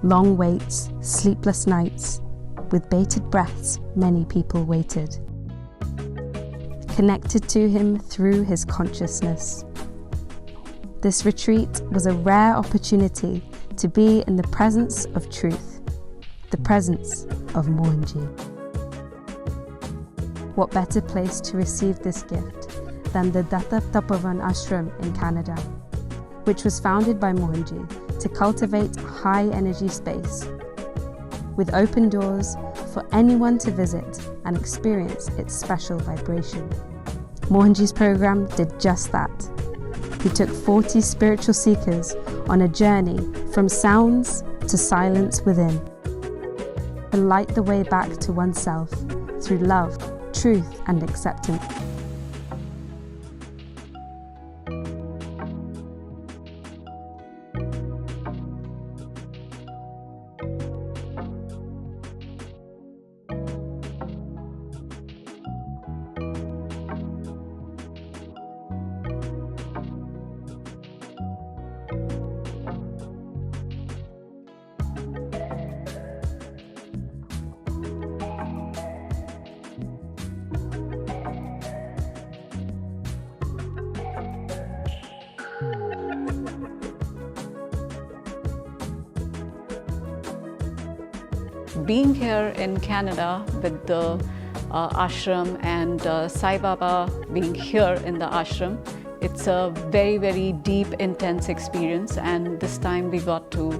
Long waits, sleepless nights, with bated breaths, many people waited. Connected to him through his consciousness. This retreat was a rare opportunity to be in the presence of truth, the presence of Mohanji. What better place to receive this gift than the Datta Tapovan Ashram in Canada, which was founded by Mohanji to cultivate high energy space, with open doors for anyone to visit and experience its special vibration. Mohanji's program did just that. He took 40 spiritual seekers on a journey from sounds to silence within, to light the way back to oneself through love, truth, and acceptance. Being here in Canada with the ashram and Sai Baba being here in the ashram, it's a very, very deep, intense experience, and this time we got to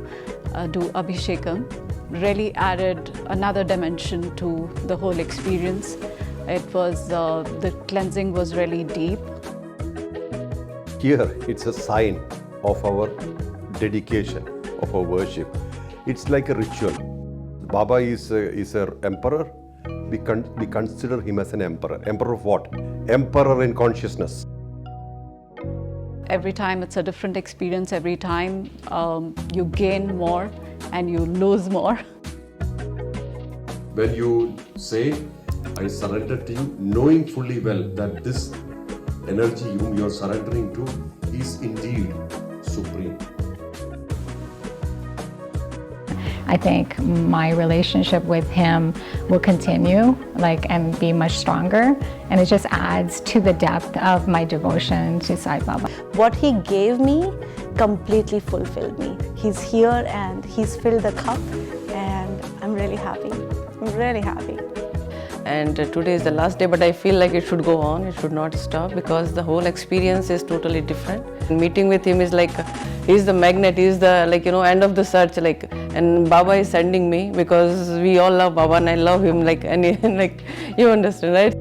do Abhishekam. Really added another dimension to the whole experience. It was, the cleansing was really deep. Here it's a sign of our dedication, of our worship. It's like a ritual. Baba is an emperor. We consider him as an emperor. Emperor of what? Emperor in consciousness. Every time it's a different experience. Every time you gain more and you lose more. When you say, I surrender to you, knowing fully well that this energy whom you are surrendering to is indeed supreme. I think my relationship with him will continue and be much stronger, and it just adds to the depth of my devotion to Sai Baba. What he gave me completely fulfilled me. He's here and he's filled the cup, and I'm really happy. I'm really happy. And today is the last day, but I feel like it should go on, it should not stop, because the whole experience is totally different. And meeting with him is like, he's the magnet, he's the end of the search, and Baba is sending me, because we all love Baba and I love him, and you understand, right?